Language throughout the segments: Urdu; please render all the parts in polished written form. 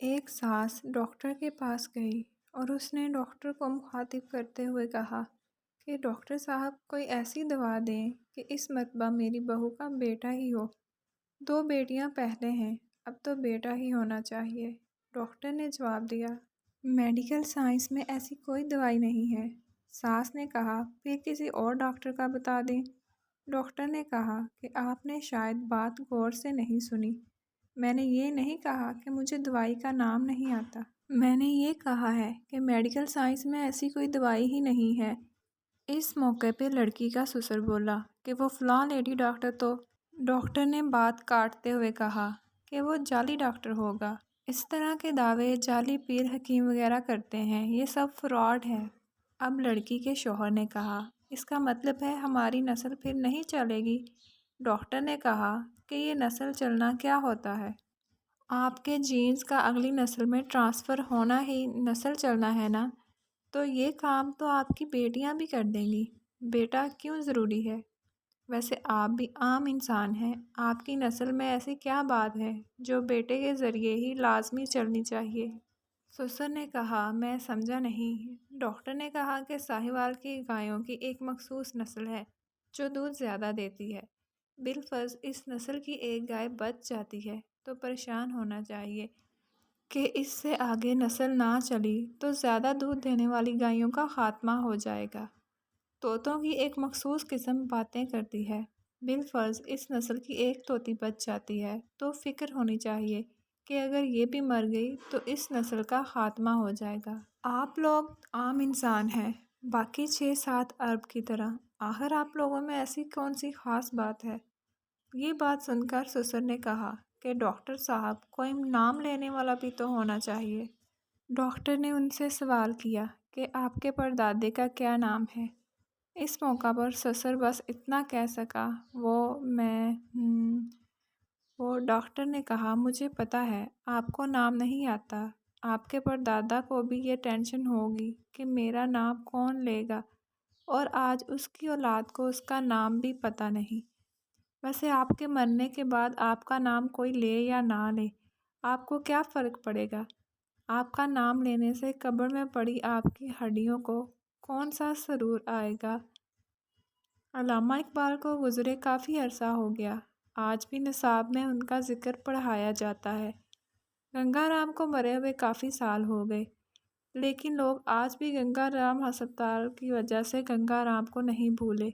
ایک ساس ڈاکٹر کے پاس گئی اور اس نے ڈاکٹر کو مخاطب کرتے ہوئے کہا کہ ڈاکٹر صاحب کوئی ایسی دوا دیں کہ اس مرتبہ میری بہو کا بیٹا ہی ہو۔ 2 بیٹیاں پہلے ہیں، اب تو بیٹا ہی ہونا چاہیے۔ ڈاکٹر نے جواب دیا، میڈیکل سائنس میں ایسی کوئی دوائی نہیں ہے۔ ساس نے کہا، پھر کسی اور ڈاکٹر کا بتا دیں۔ ڈاکٹر نے کہا کہ آپ نے شاید بات غور سے نہیں سنی۔ میں نے یہ نہیں کہا کہ مجھے دوائی کا نام نہیں آتا۔ میں نے یہ کہا ہے کہ میڈیکل سائنس میں ایسی کوئی دوائی ہی نہیں ہے۔ اس موقع پہ لڑکی کا سسر بولا کہ وہ فلاں لیڈی ڈاکٹر تو۔ ڈاکٹر نے بات کاٹتے ہوئے کہا کہ وہ جعلی ڈاکٹر ہوگا۔ اس طرح کے دعوے جعلی پیر حکیم وغیرہ کرتے ہیں، یہ سب فراڈ ہے۔ اب لڑکی کے شوہر نے کہا، اس کا مطلب ہے ہماری نسل پھر نہیں چلے گی؟ ڈاکٹر نے کہا کہ یہ نسل چلنا کیا ہوتا ہے؟ آپ کے جینز کا اگلی نسل میں ٹرانسفر ہونا ہی نسل چلنا ہے نا؟ تو یہ کام تو آپ کی بیٹیاں بھی کر دیں گی۔ بیٹا کیوں ضروری ہے؟ ویسے آپ بھی عام انسان ہیں، آپ کی نسل میں ایسی کیا بات ہے جو بیٹے کے ذریعے ہی لازمی چلنی چاہیے؟ سسر نے کہا، میں سمجھا نہیں۔ ڈاکٹر نے کہا کہ ساہیوال کی گایوں کی ایک مخصوص نسل ہے جو دودھ زیادہ دیتی ہے۔ بالفرض اس نسل کی ایک گائے بچ جاتی ہے تو پریشان ہونا چاہیے کہ اس سے آگے نسل نہ چلی تو زیادہ دودھ دینے والی گایوں کا خاتمہ ہو جائے گا۔ طوطوں کی ایک مخصوص قسم باتیں کرتی ہے۔ بالفرض اس نسل کی ایک طوطی بچ جاتی ہے تو فکر ہونی چاہیے کہ اگر یہ بھی مر گئی تو اس نسل کا خاتمہ ہو جائے گا۔ آپ لوگ عام انسان ہیں، باقی 6-7 ارب کی طرح۔ آخر آپ لوگوں میں ایسی کون سی خاص بات ہے؟ یہ بات سن کر سسر نے کہا کہ ڈاکٹر صاحب کوئی نام لینے والا بھی تو ہونا چاہیے۔ ڈاکٹر نے ان سے سوال کیا کہ آپ کے پردادے کا کیا نام ہے؟ اس موقع پر سسر بس اتنا کہہ سکا، وہ ڈاکٹر نے کہا، مجھے پتا ہے آپ کو نام نہیں آتا۔ آپ کے پردادا کو بھی یہ ٹینشن ہوگی کہ میرا نام کون لے گا، اور آج اس کی اولاد کو اس کا نام بھی پتا نہیں۔ ویسے آپ کے مرنے کے بعد آپ کا نام کوئی لے یا نہ لے، آپ کو کیا فرق پڑے گا؟ آپ کا نام لینے سے قبر میں پڑی آپ کی ہڈیوں کو کون سا سرور آئے گا؟ علامہ اقبال کو گزرے کافی عرصہ ہو گیا، آج بھی نصاب میں ان کا ذکر پڑھایا جاتا ہے۔ گنگا رام کو مرے ہوئے کافی سال ہو گئے، لیکن لوگ آج بھی گنگا رام ہسپتال کی وجہ سے گنگا رام کو نہیں بھولے۔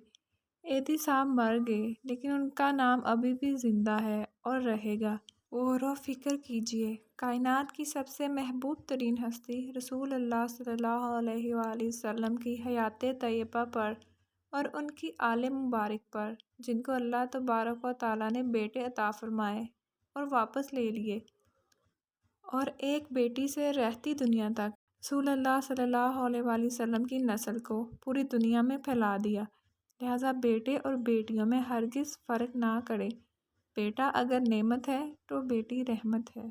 ایدھی صاحب مر گئے لیکن ان کا نام ابھی بھی زندہ ہے اور رہے گا۔ غور و فکر کیجئے، کائنات کی سب سے محبوب ترین ہستی رسول اللہ صلی اللہ علیہ وآلہ وسلم کی حیات طیبہ پر اور ان کی آل مبارک پر، جن کو اللہ تبارک و تعالیٰ نے بیٹے عطا فرمائے اور واپس لے لیے، اور ایک بیٹی سے رہتی دنیا تک رسول اللہ صلی اللہ علیہ وآلہ وسلم کی نسل کو پوری دنیا میں پھیلا دیا۔ لہٰذا بیٹے اور بیٹیوں میں ہرگز فرق نہ کریں۔ بیٹا اگر نعمت ہے تو بیٹی رحمت ہے۔